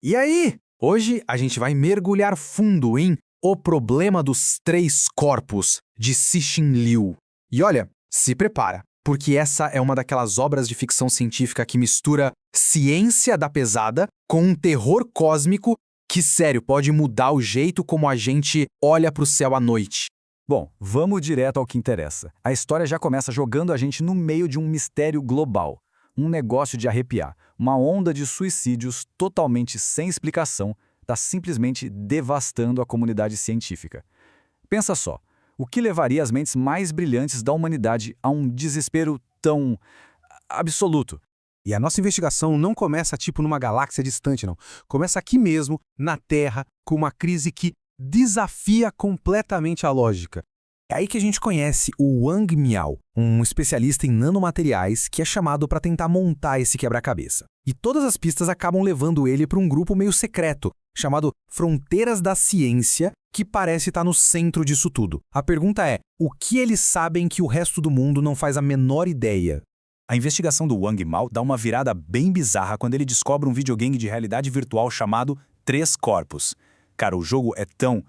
E aí? Hoje a gente vai mergulhar fundo em O Problema dos Três Corpos, de Cixin Liu. E olha, se prepara, porque essa é uma daquelas obras de ficção científica que mistura ciência da pesada com um terror cósmico que, sério, pode mudar o jeito como a gente olha pro céu à noite. Bom, vamos direto ao que interessa. A história já começa jogando a gente no meio de um mistério global. Um negócio de arrepiar. Uma onda de suicídios totalmente sem explicação está simplesmente devastando a comunidade científica. Pensa só, o que levaria as mentes mais brilhantes da humanidade a um desespero tão absoluto? E a nossa investigação não começa tipo numa galáxia distante, não. Começa aqui mesmo, na Terra, com uma crise que desafia completamente a lógica. É aí que a gente conhece o Wang Miao, um especialista em nanomateriais que é chamado para tentar montar esse quebra-cabeça. E todas as pistas acabam levando ele para um grupo meio secreto, chamado Fronteiras da Ciência, que parece estar no centro disso tudo. A pergunta é, o que eles sabem que o resto do mundo não faz a menor ideia? A investigação do Wang Miao dá uma virada bem bizarra quando ele descobre um videogame de realidade virtual chamado Três Corpos. Cara, o jogo é tão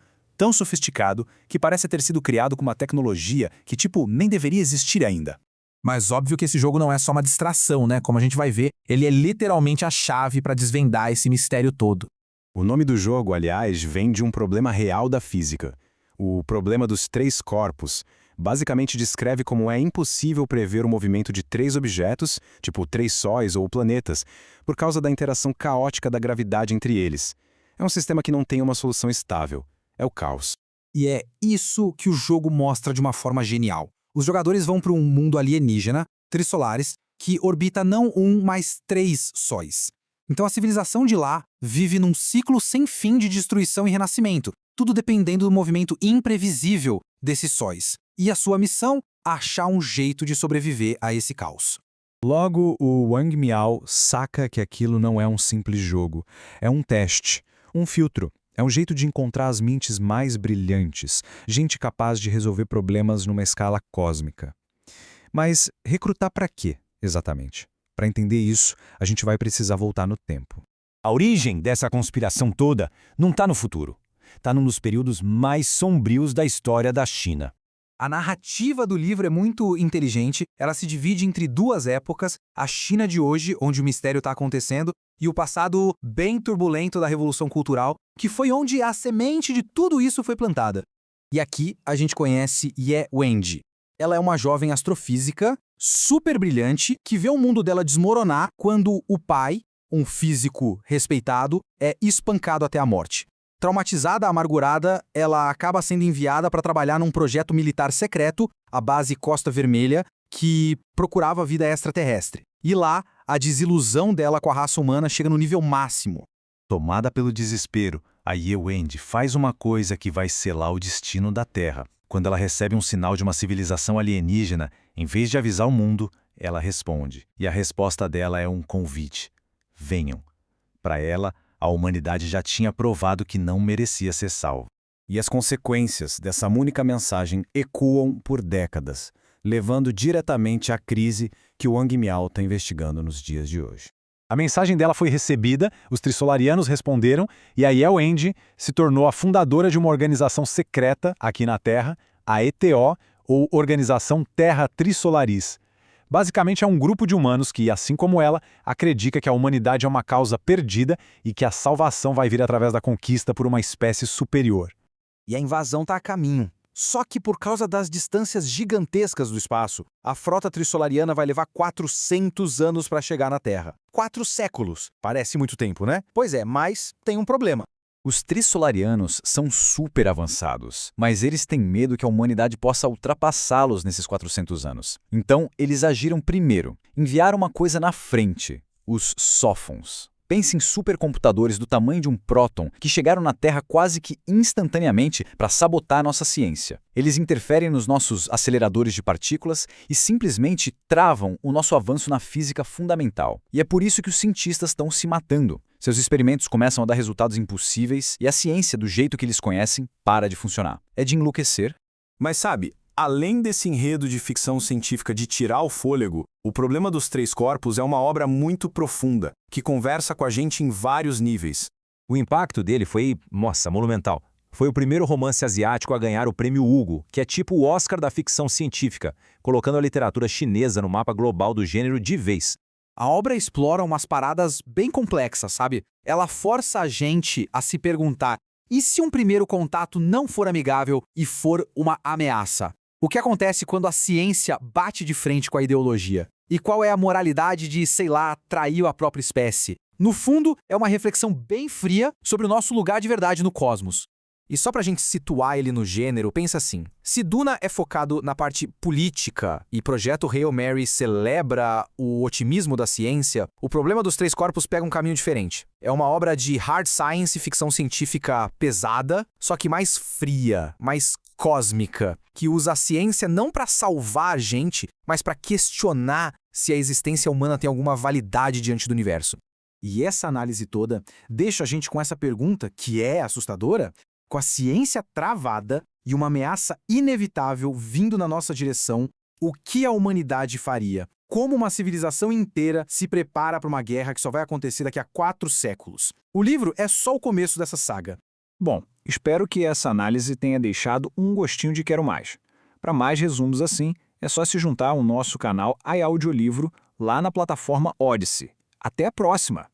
sofisticado que parece ter sido criado com uma tecnologia que, nem deveria existir ainda. Mas óbvio que esse jogo não é só uma distração, né? Como a gente vai ver, ele é literalmente a chave para desvendar esse mistério todo. O nome do jogo, aliás, vem de um problema real da física. O problema dos três corpos basicamente descreve como é impossível prever o movimento de três objetos, tipo três sóis ou planetas, por causa da interação caótica da gravidade entre eles. É um sistema que não tem uma solução estável. É o caos. E é isso que o jogo mostra de uma forma genial. Os jogadores vão para um mundo alienígena, Trissolares, que orbita não um, mas três sóis. Então a civilização de lá vive num ciclo sem fim de destruição e renascimento, tudo dependendo do movimento imprevisível desses sóis. E a sua missão? Achar um jeito de sobreviver a esse caos. Logo, o Wang Miao saca que aquilo não é um simples jogo. É um teste, um filtro. É um jeito de encontrar as mentes mais brilhantes, gente capaz de resolver problemas numa escala cósmica. Mas recrutar para quê, exatamente? Para entender isso, a gente vai precisar voltar no tempo. A origem dessa conspiração toda não está no futuro. Está num dos períodos mais sombrios da história da China. A narrativa do livro é muito inteligente, ela se divide entre duas épocas, a China de hoje, onde o mistério está acontecendo, e o passado bem turbulento da Revolução Cultural, que foi onde a semente de tudo isso foi plantada. E aqui a gente conhece Ye Wenji. Ela é uma jovem astrofísica, super brilhante, que vê o mundo dela desmoronar quando o pai, um físico respeitado, é espancado até a morte. Traumatizada, amargurada, ela acaba sendo enviada para trabalhar num projeto militar secreto, a base Costa Vermelha, que procurava vida extraterrestre. E lá, a desilusão dela com a raça humana chega no nível máximo. Tomada pelo desespero, a Ye Wenji faz uma coisa que vai selar o destino da Terra. Quando ela recebe um sinal de uma civilização alienígena, em vez de avisar o mundo, ela responde. E a resposta dela é um convite. Venham. Para ela, a humanidade já tinha provado que não merecia ser salva. E as consequências dessa única mensagem ecoam por décadas, levando diretamente à crise que o Wang Miao está investigando nos dias de hoje. A mensagem dela foi recebida, os Trissolarianos responderam e a Ye Wenji se tornou a fundadora de uma organização secreta aqui na Terra, a ETO, ou Organização Terra Trissolaris. Basicamente é um grupo de humanos que, assim como ela, acredita que a humanidade é uma causa perdida e que a salvação vai vir através da conquista por uma espécie superior. E a invasão está a caminho. Só que por causa das distâncias gigantescas do espaço, a frota trissolariana vai levar 400 anos para chegar na Terra. 4 séculos. Parece muito tempo, né? Pois é, mas tem um problema. Os Trissolarianos são super avançados, mas eles têm medo que a humanidade possa ultrapassá-los nesses 400 anos. Então, eles agiram primeiro, enviaram uma coisa na frente, os Sófons. Pense em supercomputadores do tamanho de um próton que chegaram na Terra quase que instantaneamente para sabotar nossa ciência. Eles interferem nos nossos aceleradores de partículas e simplesmente travam o nosso avanço na física fundamental. E é por isso que os cientistas estão se matando. Seus experimentos começam a dar resultados impossíveis e a ciência, do jeito que eles conhecem, para de funcionar. É de enlouquecer. Mas sabe, além desse enredo de ficção científica de tirar o fôlego, o problema dos três corpos é uma obra muito profunda, que conversa com a gente em vários níveis. O impacto dele foi, nossa, monumental. Foi o primeiro romance asiático a ganhar o prêmio Hugo, que é tipo o Oscar da ficção científica, colocando a literatura chinesa no mapa global do gênero de vez. A obra explora umas paradas bem complexas, sabe? Ela força a gente a se perguntar: e se um primeiro contato não for amigável e for uma ameaça? O que acontece quando a ciência bate de frente com a ideologia? E qual é a moralidade de, sei lá, trair a própria espécie? No fundo, é uma reflexão bem fria sobre o nosso lugar de verdade no cosmos. E só pra gente situar ele no gênero, pensa assim: se Duna é focado na parte política e Projeto Hail Mary celebra o otimismo da ciência, o Problema dos Três Corpos pega um caminho diferente. É uma obra de hard science e ficção científica pesada, só que mais fria, mais cósmica, que usa a ciência não pra salvar a gente, mas pra questionar se a existência humana tem alguma validade diante do universo. E essa análise toda deixa a gente com essa pergunta, que é assustadora: com a ciência travada e uma ameaça inevitável vindo na nossa direção, o que a humanidade faria? Como uma civilização inteira se prepara para uma guerra que só vai acontecer daqui a 4 séculos? O livro é só o começo dessa saga. Bom, espero que essa análise tenha deixado um gostinho de quero mais. Para mais resumos assim, é só se juntar ao nosso canal iAudiolivro lá na plataforma Odyssey. Até a próxima!